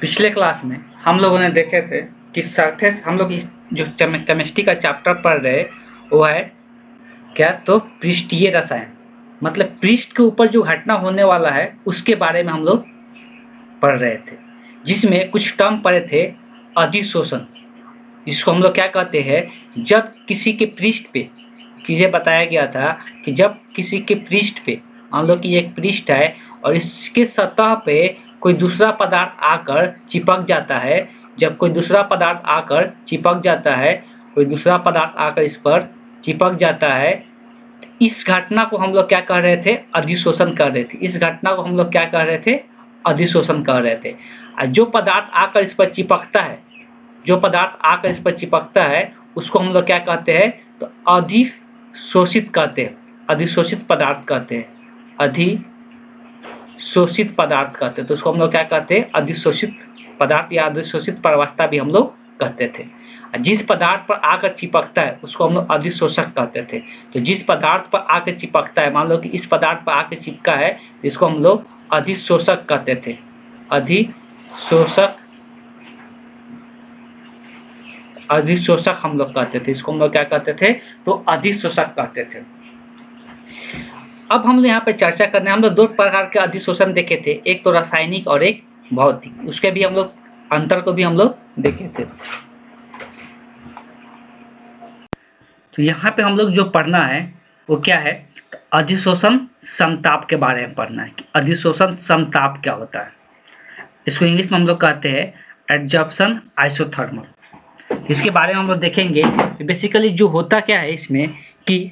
पिछले क्लास में हम लोगों ने देखे थे कि सरफेस, हम लोग जो केमिस्ट्री का चैप्टर पढ़ रहे वो है क्या, तो पृष्ठीय रसायन, मतलब पृष्ठ के ऊपर जो घटना होने वाला है उसके बारे में हम लोग पढ़ रहे थे, जिसमें कुछ टर्म पढ़े थे अधिशोषण, जिसको हम लोग क्या कहते हैं, जब किसी के पृष्ठ पे, चीजें बताया गया था कि जब किसी के पृष्ठ पे, मान लो कि एक पृष्ठ है और इसके सतह पे कोई दूसरा पदार्थ आकर चिपक जाता है, जब कोई दूसरा पदार्थ आकर चिपक जाता है, कोई दूसरा पदार्थ आकर इस पर चिपक जाता है, इस घटना को हम लोग क्या कह रहे थे, अधिशोषण कर रहे थे। इस घटना को हम लोग क्या कह रहे थे, अधिशोषण कर रहे थे। और जो पदार्थ आकर इस पर चिपकता है, जो पदार्थ आकर इस पर चिपकता है उसको हम लोग क्या कहते हैं, तो अधिशोषित कहते हैं, अधिशोषित पदार्थ कहते हैं, अधिशोषित पदार्थ कहते हैं। तो उसको हम लोग क्या कहते हैं, अधिशोषित पदार्थ या अधिशोषित प्रवस्था भी हम लोग कहते थे। जिस पदार्थ पर आकर चिपकता है उसको हम लोग अधिशोषक कहते थे। तो जिस पदार्थ पर आकर चिपकता है, मान लो कि इस पदार्थ पर आकर चिपका है, जिसको हम लोग अधिशोषक कहते थे, अधिशोषक, अधिशोषक हम लोग कहते थे। इसको हम लोग क्या कहते थे, तो अधिशोषक कहते थे। अब हम यहाँ पे चर्चा करने, हम लोग दो प्रकार के अधिशोषण देखे थे, एक तो रासायनिक और एक भौतिक, उसके भी हम लोग अंतर को भी हम लोग देखे थे। तो यहाँ पे हम लोग जो पढ़ना है वो क्या है, अधिशोषण समताप के बारे में पढ़ना है कि अधिशोषण समताप क्या होता है। इसको इंग्लिश में हम लोग कहते हैं एडजॉर्प्शन आइसोथर्मल। इसके बारे में हम लोग देखेंगे कि बेसिकली जो होता क्या है इसमें, कि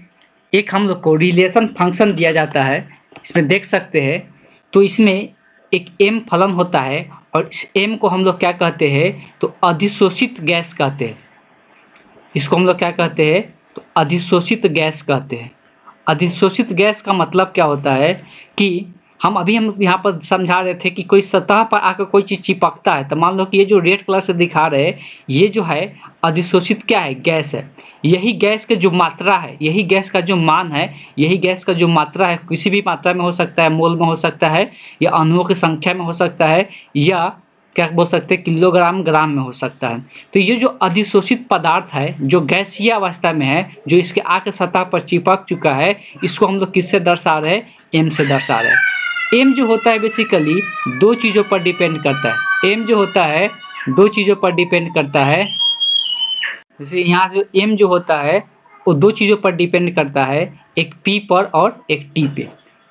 एक हम लोग को रिलेशन फंक्शन दिया जाता है, इसमें देख सकते हैं। तो इसमें एक m फलन होता है और इस m को हम लोग क्या कहते हैं, तो अधिशोषित गैस कहते हैं। इसको हम लोग क्या कहते हैं, तो अधिशोषित गैस कहते हैं। अधिशोषित गैस का मतलब क्या होता है कि हम यहाँ पर समझा रहे थे कि कोई सतह पर आकर कोई चीज़ चिपकता है, तो मान लो कि ये जो रेड कलर से दिखा रहे हैं ये जो है अधिशोषित क्या है, गैस है। यही गैस के जो मात्रा है, यही गैस का जो मान है, यही गैस का जो मात्रा है, किसी भी मात्रा में हो सकता है, मोल में हो सकता है, या अणुओं की संख्या में हो सकता है, या क्या बोल सकते हैं किलोग्राम ग्राम में हो सकता है। तो ये जो अधिशोषित पदार्थ है, जो गैसीय अवस्था में है, जो इसके आके सतह पर चिपक चुका है, इसको हम लोग किससे दर्शा रहे हैं, एम से दर्शा रहे हैं। एम जो होता है बेसिकली दो चीज़ों पर डिपेंड करता है। एम जो होता है दो चीज़ों पर डिपेंड करता है। जैसे यहाँ जो एम जो होता है वो दो चीज़ों पर डिपेंड करता है, एक पी पर और एक टी पे।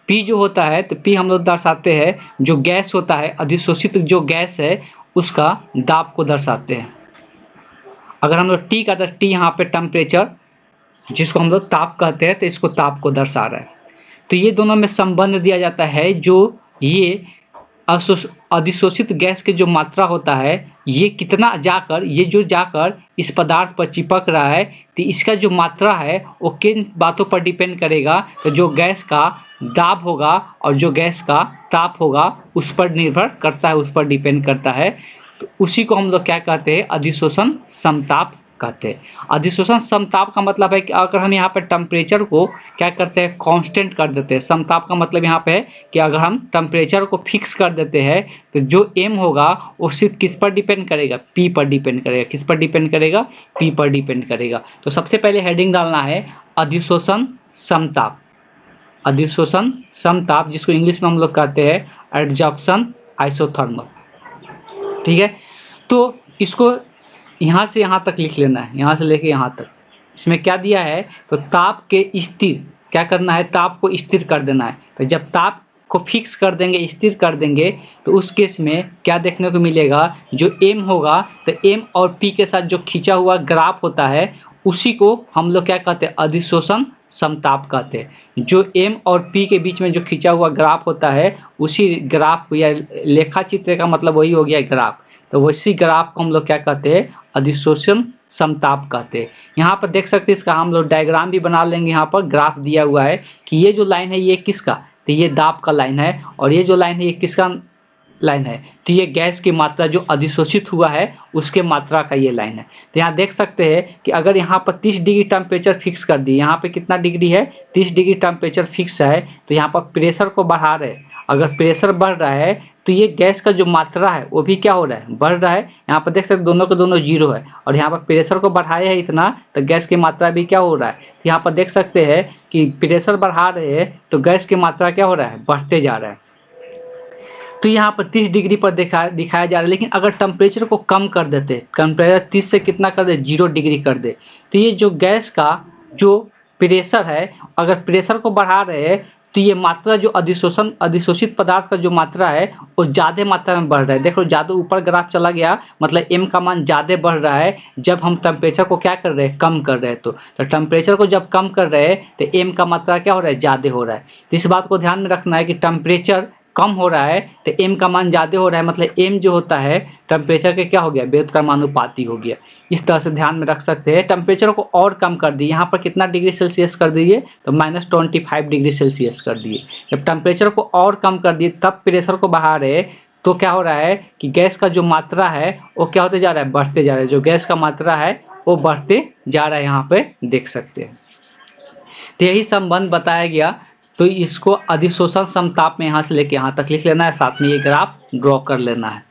पी जो होता है, तो पी हम लोग दर्शाते हैं जो गैस होता है, अधिशोषित जो गैस है उसका दाब को दर्शाते हैं। अगर हम लोग टी का, तो टी यहाँ पे टेम्परेचर, जिसको हम लोग ताप कहते हैं, तो इसको ताप को दर्शा रहा है। तो ये दोनों में संबंध दिया जाता है, जो ये अधिशोषित गैस के जो मात्रा होता है, ये कितना जाकर, ये जो जाकर इस पदार्थ पर चिपक रहा है, तो इसका जो मात्रा है वो किन बातों पर डिपेंड करेगा, तो जो गैस का दाब होगा और जो गैस का ताप होगा उस पर निर्भर करता है, उस पर डिपेंड करता है। तो उसी को हम लोग क्या कहते हैं, अधिशोषण समताप कहते हैं। अधिशोषण समताप का मतलब है कि अगर हम यहाँ पर टेम्परेचर को क्या करते हैं, कांस्टेंट कर देते हैं। समताप का मतलब यहाँ पे है कि अगर हम टेम्परेचर को फिक्स कर देते हैं, तो जो m होगा वो सिर्फ किस पर डिपेंड करेगा, p पर डिपेंड करेगा। किस पर डिपेंड करेगा, p पर डिपेंड करेगा। तो सबसे पहले हेडिंग डालना है अधिशोषण समताप। अधिशोषण समताप, जिसको इंग्लिश में हम लोग कहते हैं एडजॉर्प्शन आइसोथर्मल। ठीक है, तो इसको यहाँ से यहाँ तक लिख लेना है, यहाँ से लेके यहाँ तक। इसमें क्या दिया है, तो ताप के स्थिर, क्या करना है, ताप को स्थिर कर देना है। तो जब ताप को फिक्स कर देंगे, स्थिर कर देंगे, तो उस केस में क्या देखने को मिलेगा, जो m होगा, तो m और p के साथ जो खींचा हुआ ग्राफ होता है उसी को हम लोग क्या कहते हैं, अधिशोषण समताप कहते हैं। जो m और p के बीच में जो खींचा हुआ ग्राफ होता है, उसी ग्राफ या लेखा चित्र का मतलब वही हो गया ग्राफ, तो वैसी ग्राफ को हम लोग क्या कहते हैं, अधिशोषण समताप कहते हैं। यहाँ पर देख सकते हैं, इसका हम लोग डायग्राम भी बना लेंगे। यहाँ पर ग्राफ दिया हुआ है कि ये जो लाइन है ये किसका, तो ये दाब का लाइन है, और ये जो लाइन है ये किसका लाइन है, तो ये गैस की मात्रा जो अधिशोषित हुआ है उसके मात्रा का ये लाइन है। तो यहाँ देख सकते हैं कि अगर यहाँ पर 30 डिग्री टेम्परेचर फिक्स कर दी, यहाँ पे कितना डिग्री है, 30 डिग्री टेम्परेचर फिक्स है, तो यहाँ पर प्रेशर को बढ़ा रहे। अगर प्रेशर बढ़ रहा है तो ये गैस का जो मात्रा है वो भी क्या हो रहा है, बढ़ रहा है। यहाँ पर देख सकते दोनों के दोनों जीरो है, और यहाँ पर प्रेशर को बढ़ाया है इतना, तो गैस की मात्रा भी क्या हो रहा है, यहाँ पर देख सकते हैं कि प्रेशर बढ़ा रहे हैं तो गैस की मात्रा क्या हो रहा है, बढ़ते जा रहा है। तो यहाँ पर 30 डिग्री पर दिखाया जा रहा है, लेकिन अगर टेम्परेचर को कम कर देते, टेम्परेचर 30 से कितना कर दे, 0 डिग्री कर दे, तो ये जो गैस का जो प्रेशर है, अगर प्रेशर को बढ़ा रहे हैं तो ये मात्रा जो अधिशोषित पदार्थ का जो मात्रा है वो ज़्यादा मात्रा में बढ़ रहा है। देखो ज़्यादा ऊपर ग्राफ चला गया, मतलब m का मान ज़्यादा बढ़ रहा है जब हम टेम्परेचर को क्या कर रहे हैं, कम कर रहे हैं। तो टेम्परेचर को जब कम कर रहे हैं तो m का मात्रा क्या हो रहा है, ज़्यादा हो रहा है। तो इस बात को ध्यान में रखना है कि टेम्परेचर कम हो रहा है तो m का मान ज़्यादा हो रहा है, मतलब m जो होता है टेम्परेचर के क्या हो गया, व्युत्क्रमानुपाती हो गया। इस तरह से ध्यान में रख सकते हैं। टेम्परेचर को और कम कर दिए, यहाँ पर कितना डिग्री सेल्सियस कर दिए, तो -25 डिग्री सेल्सियस कर दिए। जब टेम्परेचर को और कम कर दिए तब प्रेशर को बढ़ा रहे, तो क्या हो रहा है कि गैस का जो मात्रा है वो क्या होते जा रहा है, बढ़ते जा रहा है। जो गैस का मात्रा है वो बढ़ते जा रहा है, यहाँ पे देख सकते हैं। तो यही संबंध बताया गया। तो इसको अधिशोषण समताप में यहाँ से लेके यहाँ तक लिख लेना है, साथ में ये ग्राफ ड्रॉ कर लेना है।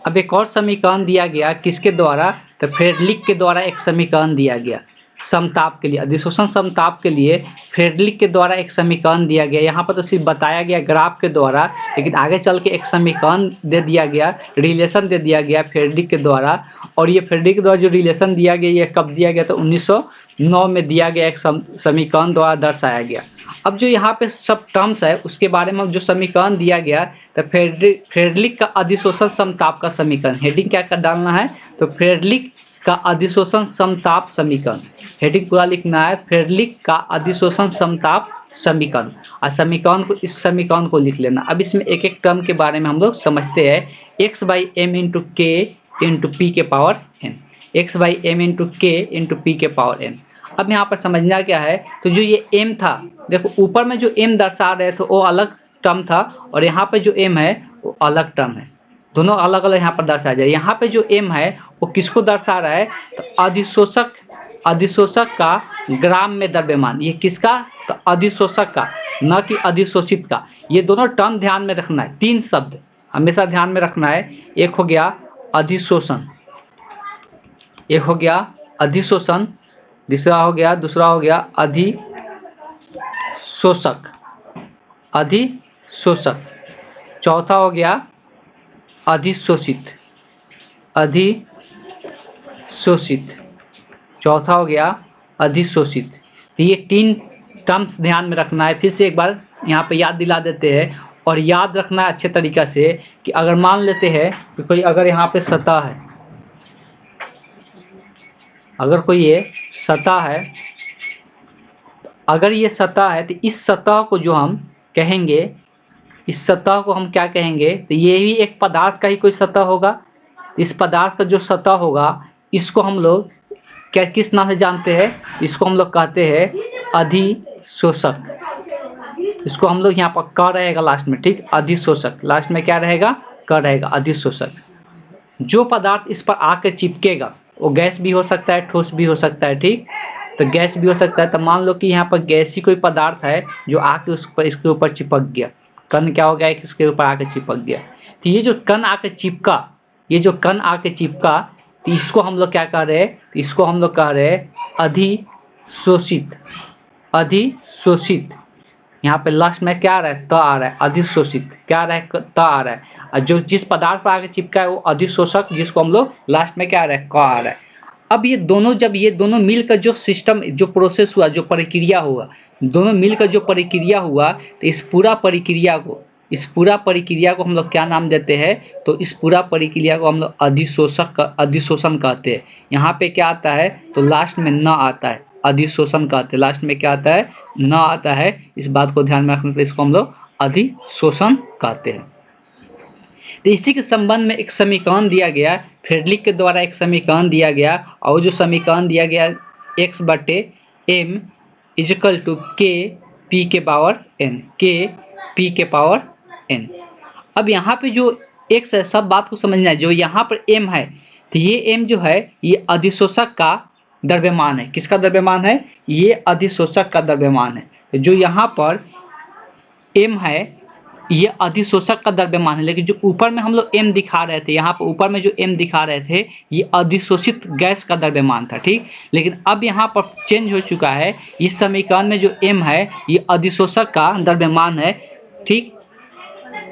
अब एक और समीकरण दिया गया, किसके द्वारा, तो फ्रेडलिक के द्वारा एक समीकरण दिया गया समताप के लिए, अधिशोषण समताप के लिए फ्रेडलिक के द्वारा एक समीकरण दिया गया। यहाँ पर तो सिर्फ बताया गया ग्राफ के द्वारा, लेकिन आगे चल के एक समीकरण दे दिया गया, रिलेशन दे दिया गया फ्रेडलिक के द्वारा। और ये फ्रेडलिक के द्वारा जो रिलेशन दिया गया, ये कब दिया गया, तो 1909 में दिया गया, एक समीकरण द्वारा दर्शाया गया। अब जो यहाँ पे सब टर्म्स है उसके बारे में जो समीकरण दिया गया, तो फ्रेडलिक का अधिशोषण समताप का समीकरण, हेडिंग क्या कर डालना है, तो फ्रेडलिक का अधिशोषण समताप समीकरण, हेडिंग पूरा लिखना है, फ्रेडलिक का अधिशोषण समताप समीकरण। और समीकरण को, इस समीकरण को लिख लेना। अब इसमें एक एक टर्म के बारे में हम लोग समझते हैं। x/m × k × p के power n, x/m × k × p के पावर n। अब यहाँ पर समझना क्या है, तो जो ये m था, देखो ऊपर में जो m दर्शा रहे थे वो अलग टर्म था, और यहाँ पे जो m है वो अलग टर्म है, दोनों अलग अलग यहाँ पर दर्शाया जाए। यहाँ पे जो m है वो किसको दर्शा रहा है, तो अधिशोषक का ग्राम में द्रव्यमान। ये किसका, तो अधिशोषक का, न कि अधिशोषित का। ये दोनों टर्म ध्यान में रखना है, 3 शब्द हमेशा ध्यान में रखना है। एक हो गया अधिशोषण, एक हो गया अधिशोषण, दूसरा हो गया अधिशोषक, चौथा हो गया अधिशोषित, चौथा हो गया अधिशोषित। तो ये 3 टर्म्स ध्यान में रखना है। फिर से एक बार यहाँ पे याद दिला देते हैं, और याद रखना है अच्छे तरीक़ा से कि अगर मान लेते हैं कि कोई अगर यहाँ पे सतह है, अगर कोई ये सतह है, अगर ये सतह है तो इस सतह को जो हम कहेंगे, इस सतह को हम क्या कहेंगे, तो ये भी एक पदार्थ का ही कोई सतह होगा। इस पदार्थ का जो सतह होगा इसको हम लोग क्या, किस नाम से जानते हैं, इसको हम लोग कहते हैं अधिशोषक। इसको हम लोग यहाँ पर क रहेगा लास्ट में, ठीक, अधिशोषक, लास्ट में क्या रहेगा, क रहेगा, अधिशोषक। जो पदार्थ इस पर आके चिपकेगा वो गैस भी हो सकता है, ठोस भी हो सकता है, ठीक, तो गैस भी हो सकता है। तो मान लो कि यहाँ पर गैसी कोई पदार्थ है जो आके उस पर, इसके ऊपर चिपक गया, कण क्या हो गया, इसके ऊपर आके चिपक गया। तो ये जो कण आके चिपका, ये जो कण आके चिपका, तो इसको हम लोग क्या कह रहे हैं, इसको हम लोग कह रहे हैं अधिशोषित, अधिशोषित। यहाँ पे लास्ट में क्या आ रहा है, त आ रहा है, अधिशोषित क्या आ रहा है, त आ रहा है। और जो जिस पदार्थ पर आके चिपका है वो अधिशोषक, जिसको हम लोग लास्ट में क्या आ रहा है, क आ रहा है। अब ये दोनों, जब ये दोनों मिलकर जो सिस्टम, जो प्रोसेस हुआ, जो प्रक्रिया हुआ, दोनों मिलकर जो प्रक्रिया हुआ, तो इस पूरा प्रक्रिया को हम लोग क्या नाम देते हैं, तो इस पूरा प्रक्रिया को हम लोग अधिशोषण कहते हैं। यहाँ पे क्या आता है, तो लास्ट में न आता है, अधिशोषण कहते हैं, लास्ट में क्या आता है, न आता है। इस बात को ध्यान में रखने के, इसको हम लोग अधिशोषण कहते हैं। तो इसी के संबंध में एक समीकरण दिया गया, फ्रेडलिक के द्वारा एक समीकरण दिया गया, और जो समीकरण दिया गया x/m = k p के पावर n। अब यहाँ पे जो x है, सब बात को समझना है। जो यहाँ पर m है, तो ये m जो है ये अधिशोषक का द्रव्यमान है। किसका द्रव्यमान है, ये अधिशोषक का द्रव्यमान है। तो जो यहाँ पर m है, ये अधिशोषक का द्रव्यमान है, लेकिन जो ऊपर में हम लोग m दिखा रहे थे, यहाँ पर ऊपर में जो m दिखा रहे थे ये अधिशोषित गैस का द्रव्यमान था, ठीक। लेकिन अब यहाँ पर चेंज हो चुका है, इस समीकरण में जो m है ये अधिशोषक का द्रव्यमान है, ठीक।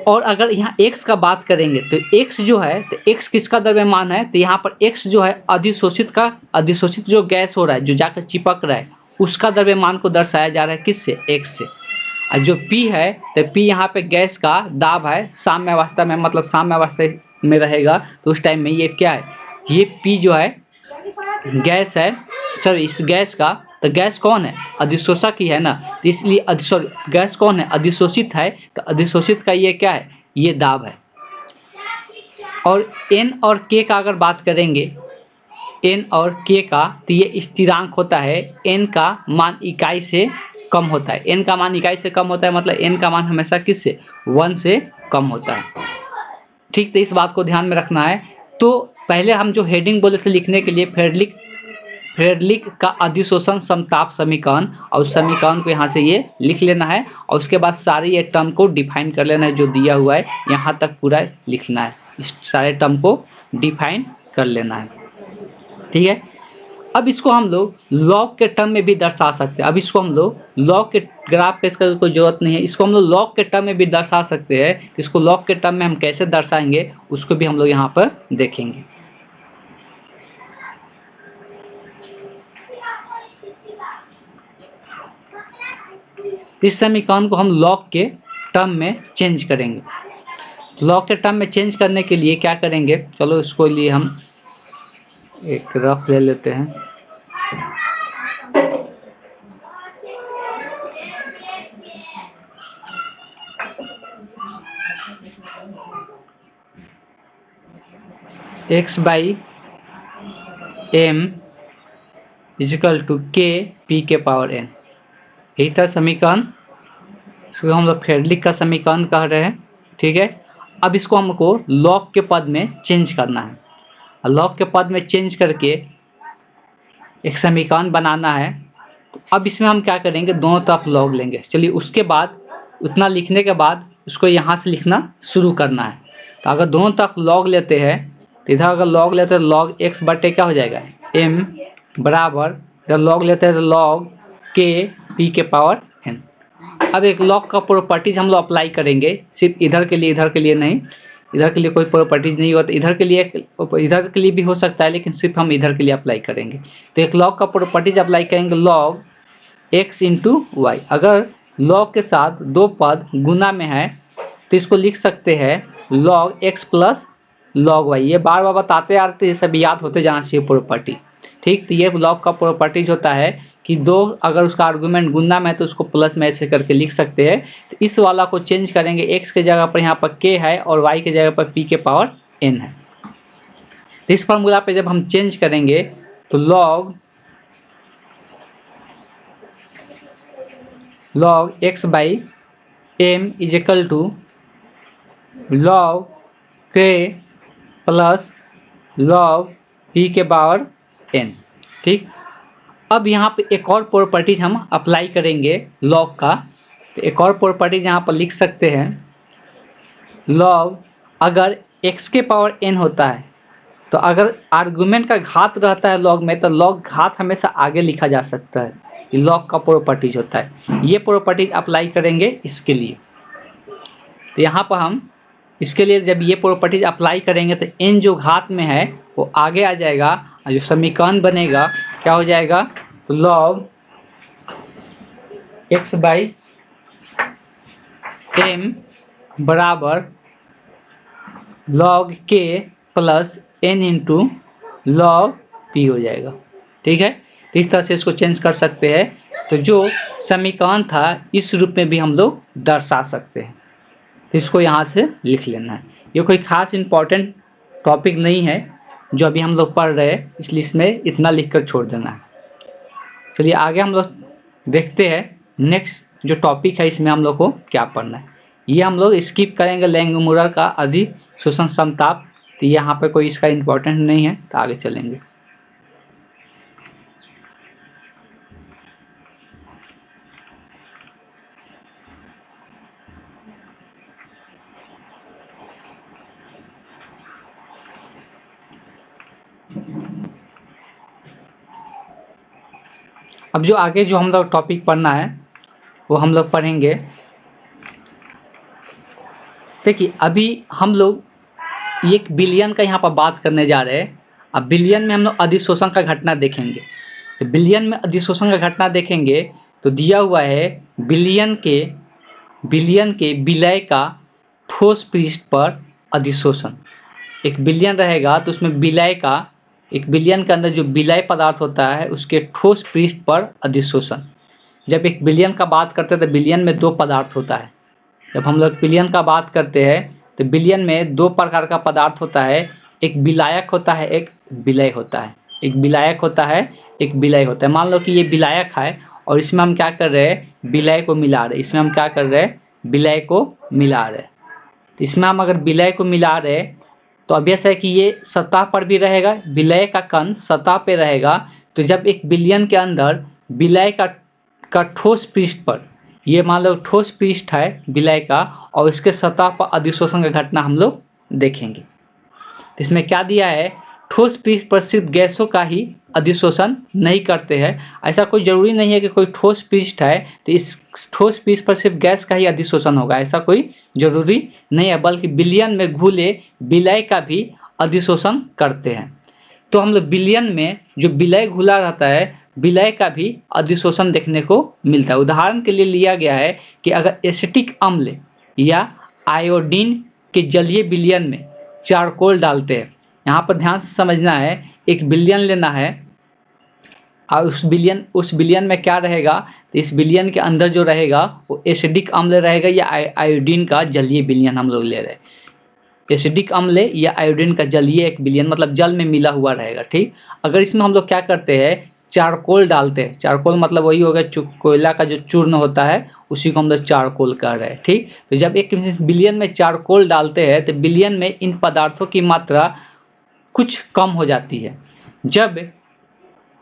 और अगर यहाँ x का बात करेंगे तो x जो है, तो x किसका द्रव्यमान है, तो यहाँ पर x जो है अधिशोषित जो गैस हो रहा है, जो जाकर चिपक रहा है, उसका द्रव्यमान को दर्शाया जा रहा है किससे, x से। और जो P है, तो P यहाँ पे गैस का दाब है, साम्य अवस्था में, मतलब साम्य अवस्था में रहेगा तो उस टाइम में ये क्या है, ये P जो है गैस है, सर इस गैस का, तो गैस कौन है, अधिशोषक ही है ना, तो इसलिए गैस कौन है, अधिशोषित है, तो अधिशोषित का ये क्या है, ये दाब है। और N और K का अगर बात करेंगे, N और K का, तो ये स्थिरांक होता है, N का मान इकाई से कम होता है, N का मान इकाई से कम होता है, मतलब N का मान हमेशा किससे, 1 से कम होता है, ठीक। तो इस बात को ध्यान में रखना है। तो पहले हम जो हेडिंग बोले थे लिखने के लिए, फेरलिक का अधिशोषण समताप समीकरण, और उस समीकरण को यहाँ से ये लिख लेना है, और उसके बाद सारे ये टर्म को डिफाइन कर लेना है, जो दिया हुआ है यहाँ तक पूरा लिखना है, इस सारे टर्म को डिफाइन कर लेना है, ठीक है। अब इसको हम लोग लॉग के टर्म में भी दर्शा सकते हैं। अब इसको हम लोग लॉग के ग्राफ पे इसका कोई जरूरत नहीं है, इसको हम लोग लॉग के टर्म में भी दर्शा सकते हैं। इसको लॉग के टर्म में हम कैसे दर्शाएंगे उसको भी हम लोग यहाँ पर देखेंगे। इस समीकरण को हम लॉग के टर्म में चेंज करेंगे। लॉग के टर्म में चेंज करने के लिए क्या करेंगे, चलो इसको लिए हम एक रफ ले लेते हैं। x by m is equal to k p के पावर n, यही था समीकरण। इसको हम लोग फेरलिक का समीकरण कह रहे हैं, ठीक है। अब इसको हमको लॉग के पद में चेंज करना है। लॉग के पद में चेंज करके एक समीकरण बनाना है। तो अब इसमें हम क्या करेंगे, दोनों तरफ लॉग लेंगे। चलिए उसके बाद उतना लिखने के बाद उसको यहाँ से लिखना शुरू करना है। तो अगर दोनों तरफ लॉग लेते हैं, तो इधर अगर लॉग लेते हैं लॉग x बटे क्या हो जाएगा, m बराबर, इधर लॉग लेते हैं तो लॉग k p के पावर n। अब एक लॉग का प्रॉपर्टीज हम लोग अप्लाई करेंगे, सिर्फ इधर के लिए नहीं, इधर के लिए कोई प्रॉपर्टीज नहीं होता, इधर के लिए भी हो सकता है, लेकिन सिर्फ हम इधर के लिए अप्लाई करेंगे। तो एक लॉग का प्रॉपर्टीज अप्लाई करेंगे, लॉग x इंटू वाई। अगर लॉग के साथ दो पद गुना में है तो इसको लिख सकते हैं log x plus log y. ये बार बार बताते आते, ये सब याद होते जाना चाहिए प्रॉपर्टी, ठीक। तो ये लॉग का प्रॉपर्टीज होता है कि दो अगर उसका आर्गुमेंट गुना में है तो उसको प्लस में ऐसे करके लिख सकते हैं। तो इस वाला को चेंज करेंगे, x के जगह पर यहाँ पर k है और y के जगह पर p के पावर n है। तो इस फॉर्मूला पे जब हम चेंज करेंगे तो log x by m is equal to log k plus log p के पावर n, ठीक। अब यहाँ पे एक और प्रॉपर्टीज हम अप्लाई करेंगे लॉग का। तो एक और प्रॉपर्टीज यहाँ पर लिख सकते हैं, लॉग अगर x के पावर n होता है तो अगर आर्गुमेंट का घात रहता है लॉग में, तो लॉग घात हमेशा आगे लिखा जा सकता है। ये लॉग का प्रॉपर्टीज होता है, ये प्रॉपर्टीज अप्लाई करेंगे इसके लिए। तो यहाँ पर हम इसके लिए जब ये प्रॉपर्टीज अप्लाई करेंगे तो n जो घात में है वो आगे आ जाएगा, और जो समीकरण बनेगा क्या हो जाएगा, तो लॉग x बाई m बराबर log k plus n into log p हो जाएगा, ठीक है। तो इस तरह से इसको चेंज कर सकते हैं। तो जो समीकरण था इस रूप में भी हम लोग दर्शा सकते हैं। तो इसको यहाँ से लिख लेना है। ये कोई खास इम्पोर्टेंट टॉपिक नहीं है जो अभी हम लोग पढ़ रहे हैं, इसलिए इसमें इतना लिख कर छोड़ देना है। चलिए आगे हम लोग देखते हैं नेक्स्ट जो टॉपिक है, इसमें हम लोग को क्या पढ़ना है। ये हम लोग स्किप करेंगे लैंग-मुलर का अधिशोषण समताप। तो यहाँ पे कोई इसका इम्पोर्टेंट नहीं है, तो आगे चलेंगे। अब जो आगे जो हम लोग टॉपिक पढ़ना है वो हम लोग पढ़ेंगे। देखिए अभी हम लोग एक बिलियन का यहाँ पर बात करने जा रहे हैं। अब बिलियन में हम लोग अधिशोषण का घटना देखेंगे। तो बिलियन में अधिशोषण का घटना देखेंगे तो दिया हुआ है बिलियन के विलय का ठोस पृष्ठ पर अधिशोषण। एक बिलियन रहेगा तो उसमें विलय का, एक बिलियन के अंदर जो विलय पदार्थ होता है उसके ठोस पृष्ठ पर अधिशोषण। जब एक बिलियन का बात करते हैं तो बिलियन में दो पदार्थ होता है। जब हम लोग बिलियन का बात करते हैं तो बिलियन में दो प्रकार का पदार्थ होता है, एक विलायक होता है, एक विलय होता है। एक विलायक होता है, एक विलय होता है। मान लो कि ये विलायक है और इसमें हम क्या कर रहे हैं, विलय को मिला रहे हैं। इसमें हम क्या कर रहे हैं, विलय को मिला रहे हैं। तो इसमें हम अगर विलय को मिला रहे हैं तो ऑब्वियस है कि ये सतह पर भी रहेगा, विलय का कण सतह पे रहेगा। तो जब एक बिलियन के अंदर विलय का ठोस पृष्ठ पर, ये मान लो ठोस पृष्ठ है विलय का और इसके सतह पर अधिशोषण का घटना हम लोग देखेंगे। इसमें क्या दिया है, ठोस पृष्ठ पर सिर्फ गैसों का ही अधिशोषण नहीं करते हैं। ऐसा कोई जरूरी नहीं है कि कोई ठोस पृष्ठ है तो इस ठोस पृष्ठ पर सिर्फ गैस का ही अधिशोषण होगा, ऐसा कोई जरूरी नहीं है, बल्कि बिलियन में घुले विलय का भी अधिशोषण करते हैं। तो हम लोग बिलियन में जो विलय घुला रहता है विलय का भी अधिशोषण देखने को मिलता है। उदाहरण के लिए लिया गया है कि अगर एसिटिक अम्ल या आयोडीन के जलीय विलयन में चारकोल डालते हैं, यहाँ पर ध्यान से समझना है, एक विलयन लेना है और उस विलयन में क्या रहेगा, तो इस विलयन के अंदर जो रहेगा वो एसिडिक अम्ल रहेगा या आयोडीन का जलीय विलयन हम लोग ले रहे हैं। एसिडिक अम्ल या आयोडीन का जलीय एक विलयन मतलब जल में मिला हुआ रहेगा। ठीक, अगर इसमें हम लोग क्या करते हैं, चारकोल डालते हैं। चारकोल मतलब वही होगा कोयला का जो चूर्ण होता है उसी को हम लोग चारकोल कर रहे हैं। ठीक, तो जब एक विलयन में चारकोल डालते हैं तो विलयन में इन पदार्थों की मात्रा कुछ कम हो जाती है। जब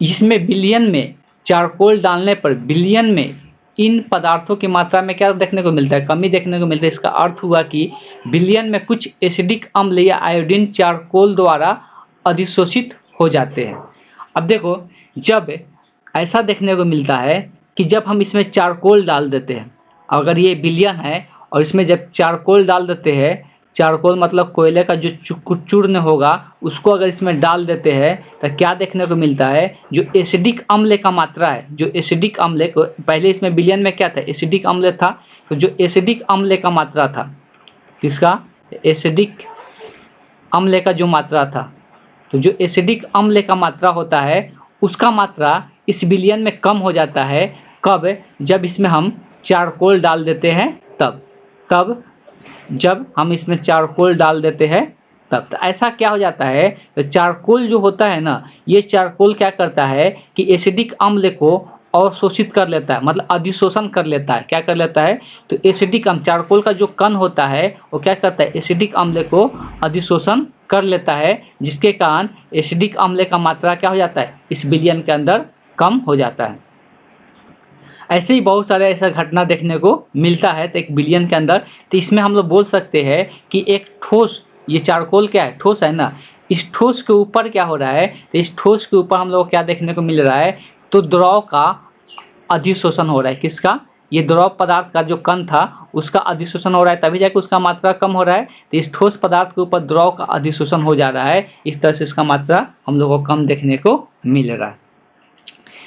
इसमें विलयन में चारकोल डालने पर विलयन में इन पदार्थों की मात्रा में क्या देखने को मिलता है, कमी देखने को मिलता है। इसका अर्थ हुआ कि विलयन में कुछ एसिडिक अम्ल या आयोडीन चारकोल द्वारा अधिशोषित हो जाते हैं। अब देखो, जब ऐसा देखने को मिलता है कि जब हम इसमें चारकोल डाल देते हैं, अगर ये विलयन है और इसमें जब चारकोल डाल देते हैं, चारकोल मतलब कोयले का जो चूर्ण होगा उसको अगर इसमें डाल देते हैं तो क्या देखने को मिलता है, जो एसिडिक अम्ल का मात्रा है, जो एसिडिक अम्ल को पहले इसमें विलयन में क्या था, एसिडिक अम्ल था, तो जो एसिडिक अम्ल का मात्रा था, किसका, एसिडिक अम्ल का जो मात्रा था, तो जो एसिडिक अम्ल का मात्रा होता है उसका मात्रा इस विलयन में कम हो जाता है। कब, जब इसमें हम चारकोल डाल देते हैं तब जब हम इसमें चारकोल डाल देते हैं तब। तो ऐसा क्या हो जाता है, तो चारकोल जो होता है ना, ये चारकोल क्या करता है कि एसिडिक अम्ल को अवशोषित कर लेता है, मतलब अधिशोषण कर लेता है। क्या कर लेता है, तो एसिडिक अम्ल, चारकोल का जो कण होता है वो क्या करता है, एसिडिक अम्ल को अधिशोषण कर लेता है, जिसके कारण एसिडिक अम्ल का मात्रा क्या हो जाता है, इस विलयन के अंदर कम हो जाता है। ऐसे ही बहुत सारे ऐसा घटना देखने को मिलता है तो एक विलयन के अंदर। तो इसमें हम लोग बोल सकते हैं कि एक ठोस, ये चारकोल क्या है, ठोस है ना, इस ठोस के ऊपर क्या हो रहा है, तो इस ठोस के ऊपर हम लोग को क्या देखने को मिल रहा है, तो द्रव का अधिशोषण हो रहा है। किसका, ये द्रव पदार्थ का जो कण था उसका अधिशोषण हो रहा है, तभी जाकर उसका मात्रा कम हो रहा है। तो इस ठोस पदार्थ के ऊपर द्रव का अधिशोषण हो जा रहा है, इस तरह से इसका मात्रा हम लोग को कम देखने को मिल रहा है।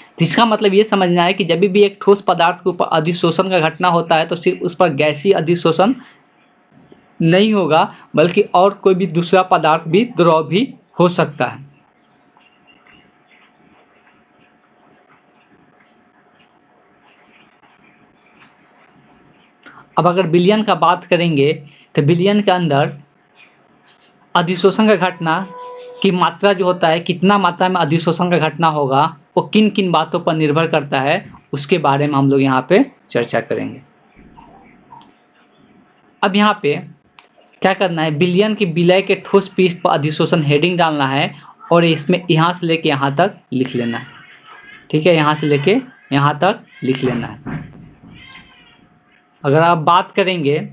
तो इसका मतलब ये समझना है कि जब भी एक ठोस पदार्थ के ऊपर अधिशोषण का घटना होता है तो सिर्फ उस पर गैसीय अधिशोषण नहीं होगा, बल्कि और कोई भी दूसरा पदार्थ भी, द्रव भी हो सकता है। अब अगर विलयन का बात करेंगे तो विलयन के अंदर अधिशोषण का घटना की मात्रा जो होता है, कितना मात्रा में अधिशोषण का घटना होगा, वो किन किन बातों पर निर्भर करता है, उसके बारे में हम लोग यहाँ पे चर्चा करेंगे। अब यहाँ पे क्या करना है, विलयन के विलय के ठोस पृष्ठ पर अधिशोषण हेडिंग डालना है और इसमें यहाँ से लेके यहाँ तक लिख लेना है। ठीक है, यहाँ से लेके यहाँ तक लिख लेना है। अगर आप बात करेंगे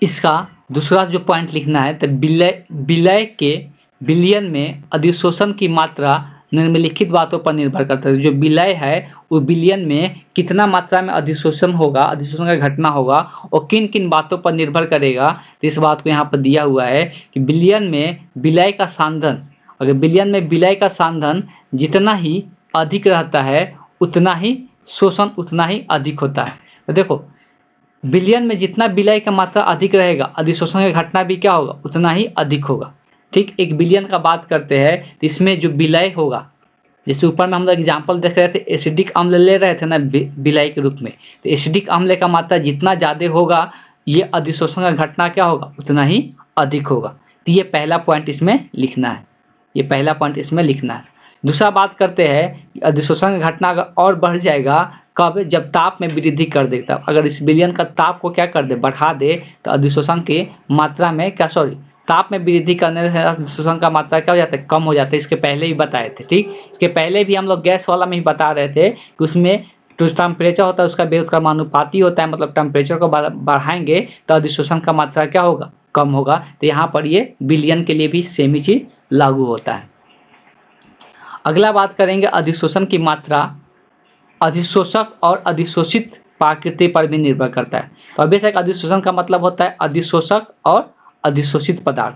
इसका दूसरा जो पॉइंट लिखना है, तो विलय के विलयन में अधिशोषण की मात्रा निम्नलिखित बातों पर निर्भर करता है। जो विलय है वो विलयन में कितना मात्रा में अधिशोषण होगा, अधिशोषण का घटना होगा और किन किन बातों पर निर्भर करेगा। तो इस बात को यहाँ पर दिया हुआ है कि विलयन में विलय का सांधन, अगर विलयन में विलय का सांधन जितना ही अधिक रहता है उतना ही शोषण उतना ही अधिक होता है। तो देखो विलयन में जितना विलय का मात्रा अधिक रहेगा अधिशोषण की घटना भी क्या होगा, उतना ही अधिक होगा। ठीक, एक विलयन का बात करते हैं तो इसमें जो विलय होगा, जैसे ऊपर में हम लोग एग्जाम्पल देख रहे थे एसिडिक अम्ल ले रहे थे ना विलय के रूप में, तो एसिडिक अम्ल का मात्रा जितना ज़्यादा होगा ये अधिशोषण का घटना क्या होगा, उतना ही अधिक होगा। तो ये पहला पॉइंट इसमें लिखना है, ये पहला पॉइंट इसमें लिखना है। दूसरा बात करते हैं कि अधिशोषण का घटना अगर और बढ़ जाएगा कब, जब ताप में वृद्धि कर देता। अगर इस विलयन का ताप को क्या कर दे, बढ़ा दे, तो अधिशोषण की मात्रा में क्या ताप में वृद्धि करने से अधिशोषण का मात्रा क्या हो जाता है, कम हो जाता है। इसके पहले ही बताए थे। ठीक, इसके पहले भी हम लोग गैस वाला में ही बता रहे थे कि उसमें जो टेम्परेचर होता है उसका व्युत्क्रमानुपाती होता है, मतलब टेम्परेचर को बढ़ाएंगे तो अधिशोषण का मात्रा क्या होगा, कम होगा। तो यहाँ पर ये विलयन के लिए भी सेम ही चीज लागू होता है। अगला बात करेंगे अधिशोषण की मात्रा अधिशोषक और अधिशोषित प्रकृति पर भी निर्भर करता है। तो अभी से अधिशोषण का मतलब होता है अधिशोषक और अधिशोषित पदार्थ।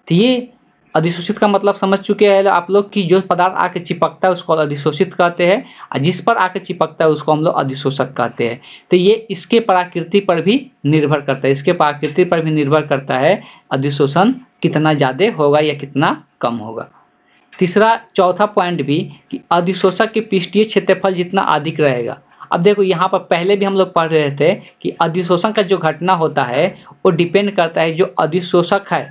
तो ये अधिशोषित का मतलब समझ चुके हैं आप लोग कि जो पदार्थ आके चिपकता है उसको अधिशोषित कहते हैं और जिस पर आके चिपकता है उसको हम लोग अधिशोषक कहते हैं। तो ये इसके प्रकृति पर भी निर्भर करता है, इसके प्रकृति पर भी निर्भर करता है अधिशोषण कितना ज़्यादा होगा या कितना कम होगा। तीसरा चौथा पॉइंट भी कि अधिशोषक के पृष्ठीय क्षेत्रफल जितना अधिक रहेगा। अब देखो यहाँ पर पहले भी हम लोग पढ़ रहे थे कि अधिशोषण का जो घटना होता है वो डिपेंड करता है जो अधिशोषक है।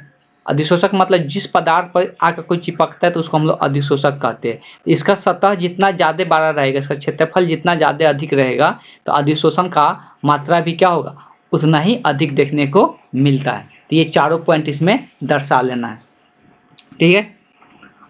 अधिशोषक मतलब जिस पदार्थ पर आकर कोई चिपकता है तो उसको हम लोग अधिशोषक कहते हैं। इसका सतह जितना ज़्यादा बड़ा रहेगा, इसका क्षेत्रफल जितना ज़्यादा अधिक रहेगा तो अधिशोषण का मात्रा भी क्या होगा, उतना ही अधिक देखने को मिलता है। तो ये चारों पॉइंट इसमें दर्शा लेना है। ठीक है,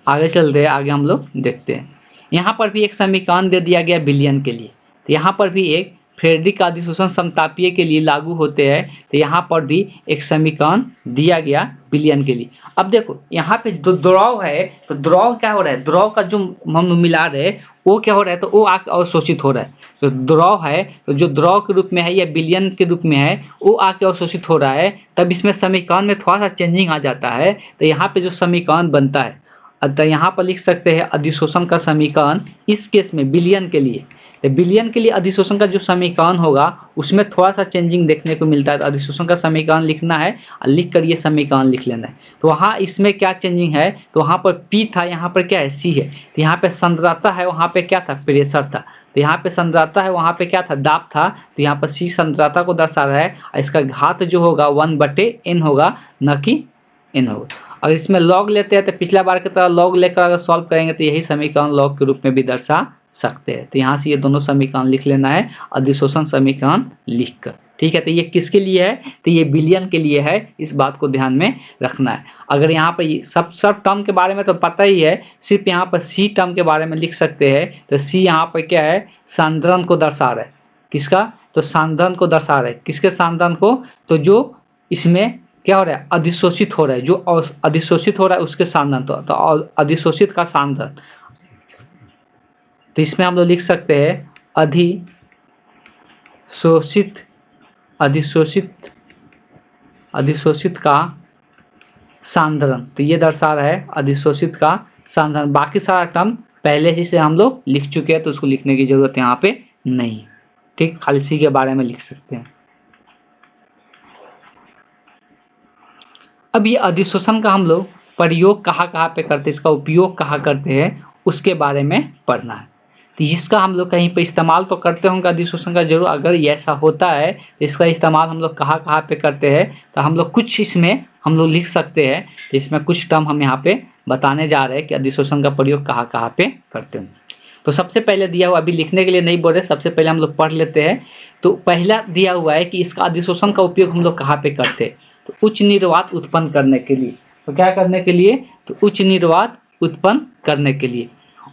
आगे चलते हैं, आगे हम लोग देखते हैं। यहाँ पर भी एक समीकरण दे दिया गया विलयन के लिए। तो यहाँ पर भी एक फ्रेडरिक अधिशोषण समतापीय के लिए लागू होते हैं। तो यहाँ पर भी एक समीकरण दिया गया विलयन के लिए। अब देखो यहाँ पे जो द्रव है तो द्रव क्या हो रहा है, द्रव का जो हम मिला रहे हैं वो क्या हो रहा है, तो वो आके अवशोषित हो रहा है। तो द्रव है तो जो द्रव के रूप में है या विलयन के रूप में है वो आके अवशोषित हो रहा है, तब इसमें समीकरण में थोड़ा सा चेंजिंग आ जाता है। तो यहाँ पे जो समीकरण बनता है तो यहाँ पर लिख सकते हैं अधिशोषण का समीकरण इस केस में विलयन के लिए। तो विलयन के लिए अधिशोषण का जो समीकरण होगा उसमें थोड़ा सा चेंजिंग देखने को मिलता है। तो अधिशोषण का समीकरण लिखना है और लिख कर ये समीकरण लिख लेना है। तो वहाँ इसमें क्या चेंजिंग है, तो वहाँ पर P था, यहाँ पर क्या है C है। तो यहाँ पे सांद्रता है, वहाँ पे क्या था, प्रेशर था। तो यहाँ पे सांद्रता है, वहाँ पे क्या था, दाब था। तो यहाँ पर C सांद्रता को दर्शा रहा है और इसका घात जो होगा 1/n होगा, न कि n होगा। अगर इसमें लॉग लेते हैं तो पिछला बार की तरह लॉग लेकर अगर सॉल्व करेंगे तो यही समीकरण लॉग के रूप में भी दर्शा सकते हैं। तो यहाँ से ये दोनों समीकरण लिख लेना है अधिशोषण समीकरण लिखकर। ठीक है, तो ये किसके लिए है, तो ये विलयन के लिए है, इस बात को ध्यान में रखना है। अगर यहाँ पर सब टर्म के बारे में तो पता ही है, सिर्फ यहाँ पर सी टर्म के बारे में लिख सकते हैं। तो सी यहाँ पर क्या है, सांद्रण को दर्शा रहा है। किसका, तो सांद्रण को दर्शा रहा है। किसके सांद्रण को, तो जो इसमें क्या हो रहा है, अधिशोषित हो रहा है, जो अधिशोषित हो रहा है उसके सांद्रण, तो अधिशोषित का सांद्रण। तो इसमें हम लोग लिख सकते हैं अधिशोषित का सांद्रण। तो ये दर्शा रहा है अधिशोषित का सांद्रण। बाकी सारा टर्म पहले ही से हम लोग लिख चुके हैं तो उसको लिखने की जरूरत यहाँ पे नहीं। ठीक, खाली सी के बारे में लिख सकते हैं। अब ये अधिशोषण का हम लोग प्रयोग कहाँ पे करते हैं, इसका उपयोग कहाँ करते हैं, उसके बारे में पढ़ना है। तो इसका हम लोग कहीं पे इस्तेमाल तो करते होंगे अधिशोषण का जरूर। अगर ये ऐसा होता है तो इसका इस्तेमाल हम लोग कहाँ पे करते हैं, तो हम लोग कुछ इसमें हम लोग लिख सकते हैं। तो इसमें कुछ टर्म हम यहाँ पे बताने जा रहे हैं कि अधिशोषण का प्रयोग कहाँ पे करते हैं। तो सबसे पहले दिया हुआ, अभी लिखने के लिए नहीं बोल रहे, सबसे पहले हम लोग पढ़ लेते हैं। तो पहला दिया हुआ है कि इसका अधिशोषण का उपयोग हम लोग कहाँ पे करते हैं, तो उच्च निर्वात उत्पन्न करने के लिए। तो क्या करने के लिए, तो उच्च निर्वात उत्पन्न करने के लिए।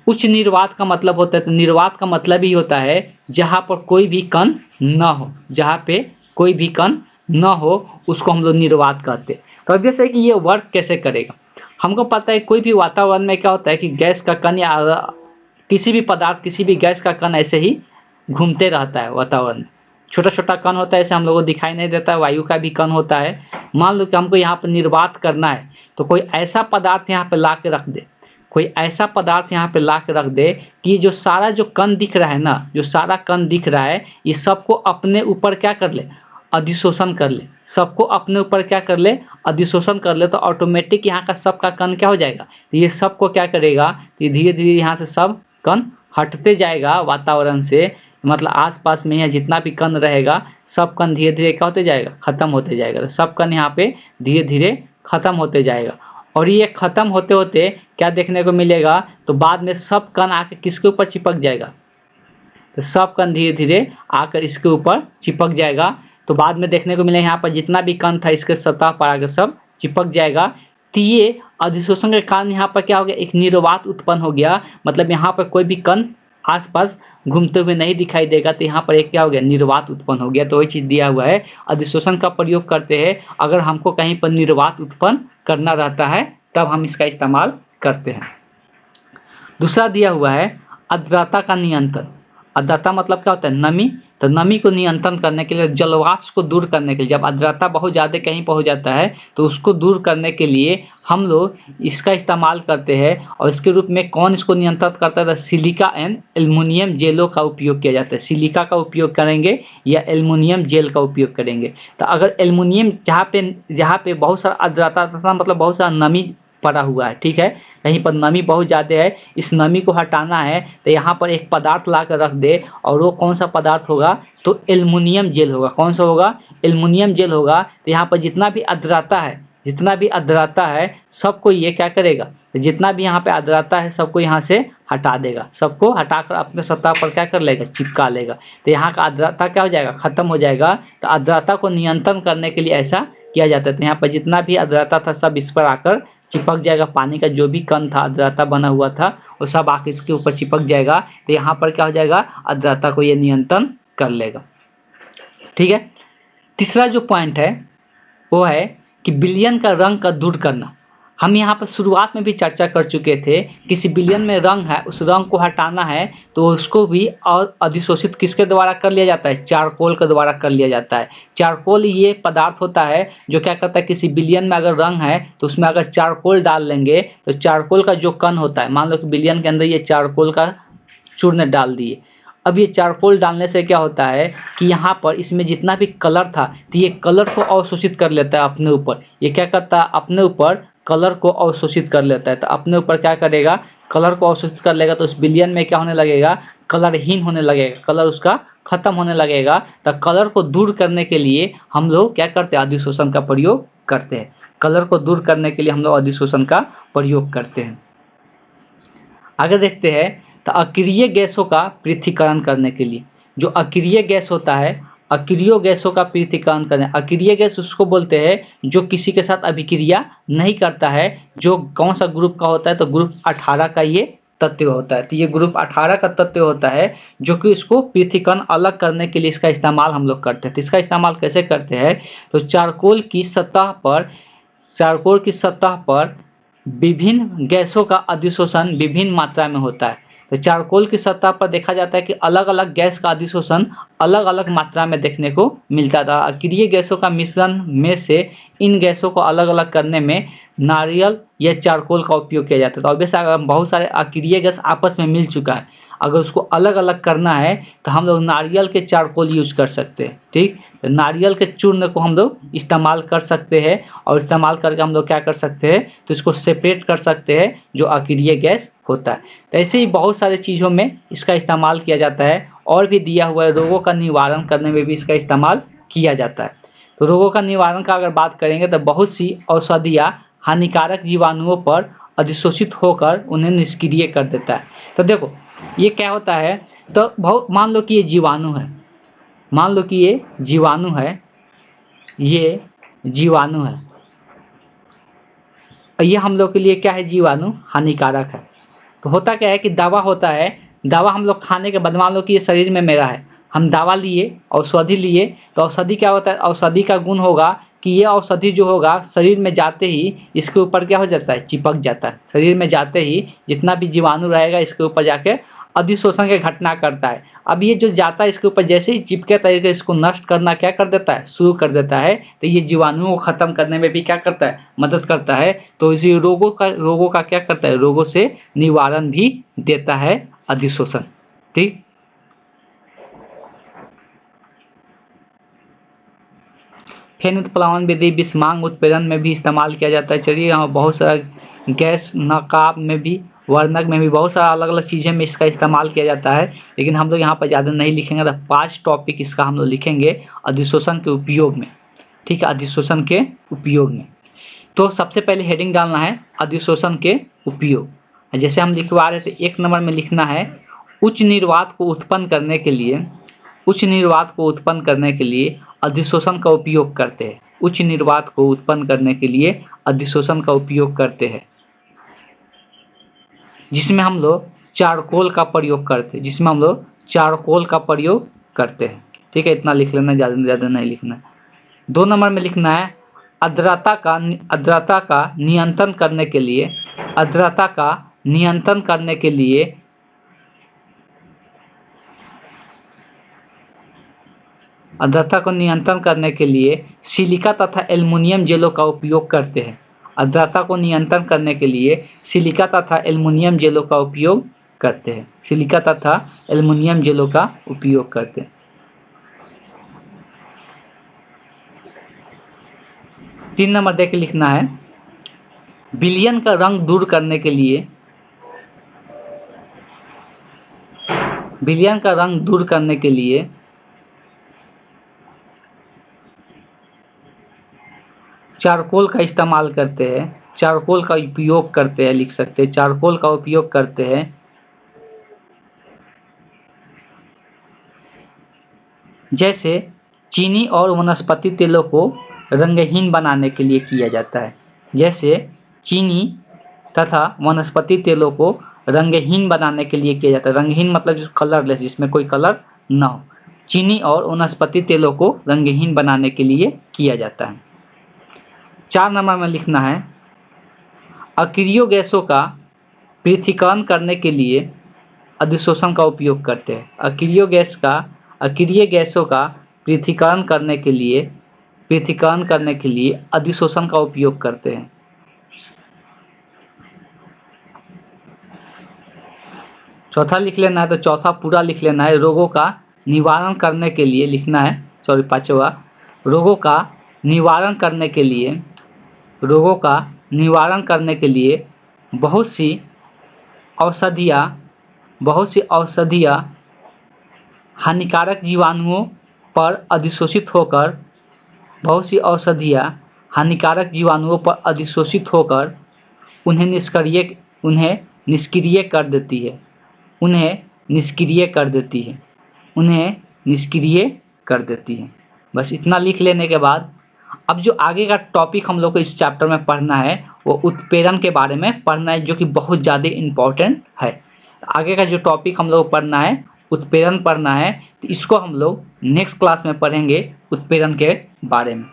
उच्च निर्वात का मतलब होता है, तो निर्वात का मतलब ही होता है जहाँ पर कोई भी कण न हो, जहाँ पे कोई भी कण न हो उसको हम लोग निर्वात कहते हैं। तो अब जैसे कि ये वर्क कैसे करेगा, हमको पता है कोई भी वातावरण में क्या होता है कि गैस का कण या किसी भी पदार्थ, किसी भी गैस का कण ऐसे ही घूमते रहता है वातावरण में। छोटा छोटा कण होता है, ऐसे हम लोगों को दिखाई नहीं देता है। वायु का भी कण होता है। मान लो कि हमको यहाँ पर निर्वात करना है, तो कोई ऐसा पदार्थ यहाँ पे ला के रख दे, कोई ऐसा पदार्थ यहाँ पे ला के रख दे कि जो सारा जो कण दिख रहा है ना, जो सारा कण दिख रहा है, ये सबको अपने ऊपर क्या कर ले, अधिशोषण कर ले। सबको अपने ऊपर क्या कर ले, अधिशोषण कर ले। तो ऑटोमेटिक यहाँ का सबका कण क्या हो जाएगा, तो ये सबको क्या करेगा, तो धीरे धीरे यहाँ से सब कण हटते जाएगा वातावरण से। मतलब आसपास में यहाँ जितना भी कण रहेगा, सब कण धीरे धीरे क्या होते जाएगा, खत्म होते जाएगा। तो सब कण यहाँ पे धीरे धीरे खत्म होते जाएगा। और ये खत्म होते होते क्या देखने को मिलेगा, तो बाद में सब कण आके किसके ऊपर चिपक जाएगा, तो सब कण धीरे धीरे आकर इसके ऊपर चिपक जाएगा। तो बाद में देखने को मिलेगा यहाँ पर जितना भी कण था इसके सतह पर आकर सब चिपक जाएगा। तो ये अधिशोषण के कारण यहाँ पर क्या हो गया, एक निर्वात उत्पन्न हो गया। मतलब यहाँ पर कोई भी कण आसपास घूमते हुए नहीं दिखाई देगा। तो यहाँ पर एक क्या हो गया, निर्वात उत्पन्न हो गया। तो वही चीज़ दिया हुआ है, अधिशोषण का प्रयोग करते हैं अगर हमको कहीं पर निर्वात उत्पन्न करना रहता है, तब हम इसका इस्तेमाल करते हैं। दूसरा दिया हुआ है आर्द्रता का नियंत्रण। आर्द्रता मतलब क्या होता है, नमी। तो नमी को नियंत्रण करने के लिए, जलवाष्प को दूर करने के लिए, जब आर्द्रता बहुत ज़्यादा कहीं पहुंच जाता है तो उसको दूर करने के लिए हम लोग इसका इस्तेमाल करते हैं। और इसके रूप में कौन इसको नियंत्रित करता है, तो सिलिका एंड एल्युमिनियम जेलों का उपयोग किया जाता है। सिलिका का उपयोग करेंगे या एल्युमिनियम जेल का उपयोग करेंगे। तो अगर एल्युमिनियम जहाँ पे बहुत सारा आर्द्रता मतलब बहुत सारा नमी पड़ा हुआ है, ठीक है, कहीं पर नमी बहुत ज़्यादा है, इस नमी को हटाना है, तो यहाँ पर एक पदार्थ ला कर रख दे। और वो कौन सा पदार्थ होगा, तो एल्युमिनियम जेल होगा। कौन सा होगा, एल्युमिनियम जेल होगा। तो यहाँ पर जितना भी आर्द्रता है सबको ये क्या करेगा, तो जितना भी यहाँ पे आर्द्रता है सबको यहाँ से हटा देगा। सबको हटाकर अपने सतह पर क्या कर लेगा, चिपका लेगा। तो यहाँ का आर्द्रता क्या हो जाएगा, खत्म हो जाएगा। तो आर्द्रता को नियंत्रण करने के लिए ऐसा किया जाता है। तो यहाँ पर जितना भी आर्द्रता था सब इस पर आकर चिपक जाएगा। पानी का जो भी कण था, आर्द्रता बना हुआ था, वो सब आके इसके ऊपर चिपक जाएगा। तो यहाँ पर क्या हो जाएगा, आर्द्रता को ये नियंत्रण कर लेगा। ठीक है। तीसरा जो पॉइंट है वो है कि विलयन का रंग का दूर करना। हम यहाँ पर शुरुआत में भी चर्चा कर चुके थे, किसी विलयन में रंग है, उस रंग को हटाना है तो उसको भी और अधिशोषित किसके द्वारा कर लिया जाता है, चारकोल के द्वारा कर लिया जाता है। चारकोल ये पदार्थ होता है जो क्या करता है, किसी विलयन में अगर रंग है तो उसमें अगर चारकोल डाल लेंगे तो चारकोल का जो कण होता है, मान लो कि विलयन के अंदर ये चारकोल का चूर्ण डाल दिए। अब ये चारकोल डालने से क्या होता है कि यहाँ पर इसमें जितना भी कलर था तो ये कलर को अवशोषित कर लेता है अपने ऊपर। ये क्या करता है, अपने ऊपर कलर को अवशोषित कर लेता है। तो अपने ऊपर क्या करेगा, कलर को अवशोषित कर लेगा। तो उस विलयन में क्या होने लगेगा, कलरहीन होने लगेगा, कलर उसका खत्म होने लगेगा। तो कलर को दूर करने के लिए हम लोग क्या करते हैं, अधिशोषण का प्रयोग करते हैं। कलर को दूर करने के लिए हम लोग अधिशोषण का प्रयोग करते हैं। आगे देखते हैं, तो अक्रिय गैसों का पृथक्करण करने के लिए, जो अक्रिय गैस होता है, अक्रिय गैसों का पृथक्करण करने। अक्रिय गैस उसको बोलते हैं जो किसी के साथ अभिक्रिया नहीं करता है। जो कौन सा ग्रुप का होता है, तो ग्रुप 18 का ये तत्व होता है। तो ये ग्रुप 18 का तत्व होता है जो कि इसको पृथक्करण अलग करने के लिए इसका इस्तेमाल हम लोग करते हैं। तो इसका इस्तेमाल कैसे करते हैं, तो चारकोल की सतह पर विभिन्न गैसों का अधिशोषण विभिन्न मात्रा में होता है। तो चारकोल की सतह पर देखा जाता है कि अलग अलग गैस का अधिशोषण अलग अलग मात्रा में देखने को मिलता था। अक्रिय गैसों का मिश्रण में से इन गैसों को अलग अलग करने में नारियल या चारकोल का उपयोग किया जाता था। ऑब्वियसली अगर बहुत सारे अक्रिय गैस आपस में मिल चुका है, अगर उसको अलग अलग करना है तो हम लोग नारियल के चारकोल यूज कर सकते हैं। ठीक, तो नारियल के चूर्ण को हम लोग इस्तेमाल कर सकते हैं और इस्तेमाल करके हम लोग क्या कर सकते हैं, तो इसको सेपरेट कर सकते हैं जो अक्रिय गैस होता है। तो ऐसे ही बहुत सारे चीज़ों में इसका इस्तेमाल किया जाता है। और भी दिया हुआ है, रोगों का निवारण करने में भी इसका इस्तेमाल किया जाता है। तो रोगों का निवारण का अगर बात करेंगे तो बहुत सी औषधियाँ हानिकारक जीवाणुओं पर अधिशोषित होकर उन्हें निष्क्रिय कर देता है। तो देखो ये क्या होता है, तो बहुत मान लो कि ये जीवाणु है, मान लो कि ये जीवाणु है, ये जीवाणु है, ये हम लोग के लिए क्या है, जीवाणु हानिकारक है। तो होता क्या है कि दवा होता है, दवा हम लोग खाने के बाद, मान लो कि ये शरीर में मेरा है, हम दवा लिए, औषधि लिए, तो औषधि क्या होता है, औषधि का गुण होगा कि ये औषधि जो होगा शरीर में जाते ही इसके ऊपर क्या हो जाता है, चिपक जाता है। शरीर में जाते ही जितना भी जीवाणु रहेगा इसके ऊपर जाके अधिशोषण की घटना करता है। अब ये जो जाता है इसके ऊपर जैसे ही चिपके तरीके इसको नष्ट करना क्या कर देता है, शुरू कर देता है। तो ये जीवाणुओं को खत्म करने में भी क्या करता है, मदद करता है। तो इसी रोगों का क्या करता है, रोगों से निवारण भी देता है अधिशोषण। ठीक, फेनित प्लावन विधि विषमांग उत्पीड़न में भी इस्तेमाल किया जाता है। चलिए यहाँ बहुत सारा गैस नकाब में भी, वर्णक में भी बहुत सारा अलग अलग चीज़ें में इसका इस्तेमाल किया जाता है, लेकिन हम लोग यहाँ पर ज़्यादा नहीं लिखेंगे। तो 5 टॉपिक इसका हम लोग लिखेंगे अधिशोषण के उपयोग में। ठीक है, अधिशोषण के उपयोग में। तो सबसे पहले हेडिंग डालना है अधिशोषण के उपयोग। जैसे हम लिखवा रहे थे 1 नंबर में लिखना है उच्च निर्वात को उत्पन्न करने के लिए, उच्च निर्वात को उत्पन्न करने के लिए अधिशोषण का उपयोग करते हैं। उच्च निर्वात को उत्पन्न करने के लिए अधिशोषण का उपयोग करते हैं, जिसमें हम लोग चारकोल का प्रयोग करते हैं, जिसमें हम लोग चारकोल का प्रयोग करते हैं। ठीक है, इतना लिख लेना, ज़्यादा नहीं लिखना। 2 नंबर में लिखना है आर्द्रता का नियंत्रण करने के लिए, आर्द्रता का नियंत्रण करने के लिए आर्द्रता को नियंत्रण करने के लिए सिलिका तथा एल्युमिनियम जेलों का उपयोग करते हैं। आर्द्रता को नियंत्रण करने के लिए सिलिका तथा एल्युमिनियम जेलों का उपयोग करते हैं। सिलिका तथा एल्युमिनियम जेलों का उपयोग करते हैं। 3 नंबर देख के लिखना है विलयन का रंग दूर करने के लिए, विलयन का रंग दूर करने के लिए चारकोल का इस्तेमाल करते हैं, चारकोल का उपयोग करते हैं, लिख सकते हैं चारकोल का उपयोग करते हैं। जैसे चीनी और वनस्पति तेलों को रंगहीन बनाने के लिए किया जाता है। जैसे चीनी तथा वनस्पति तेलों को रंगहीन बनाने के लिए किया जाता है। रंगहीन मतलब जो कलरलेस, जिसमें कोई कलर ना हो। चीनी और वनस्पति तेलों को रंगहीन बनाने के लिए किया जाता है। 4 नंबर में लिखना है अक्रिय गैसों का पृथक्करण करने के लिए अधिशोषण का उपयोग करते हैं। अक्रिय गैसों का पृथक्करण करने के लिए अधिशोषण का उपयोग करते हैं। चौथा लिख लेना है, तो चौथा पूरा लिख लेना है रोगों का निवारण करने के लिए लिखना है। 5वां रोगों का निवारण करने के लिए बहुत सी औषधियाँ हानिकारक जीवाणुओं पर अधिशोषित होकर उन्हें निष्क्रिय कर देती है। बस इतना लिख लेने के बाद अब जो आगे का टॉपिक हम लोग को इस चैप्टर में पढ़ना है वो उत्प्रेरण के बारे में पढ़ना है, जो कि बहुत ज़्यादा इम्पोर्टेंट है। आगे का जो टॉपिक हम लोग पढ़ना है उत्प्रेरण पढ़ना है, तो इसको हम लोग नेक्स्ट क्लास में पढ़ेंगे उत्प्रेरण के बारे में।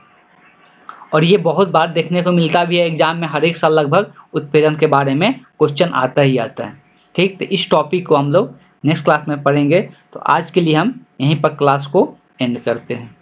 और ये बहुत बार देखने को मिलता भी है एग्जाम में, हर एक साल लगभग उत्प्रेरण के बारे में क्वेश्चन आता ही आता है। ठीक, तो इस टॉपिक को हम लोग नेक्स्ट क्लास में पढ़ेंगे। तो आज के लिए हम यहीं पर क्लास को एंड करते हैं।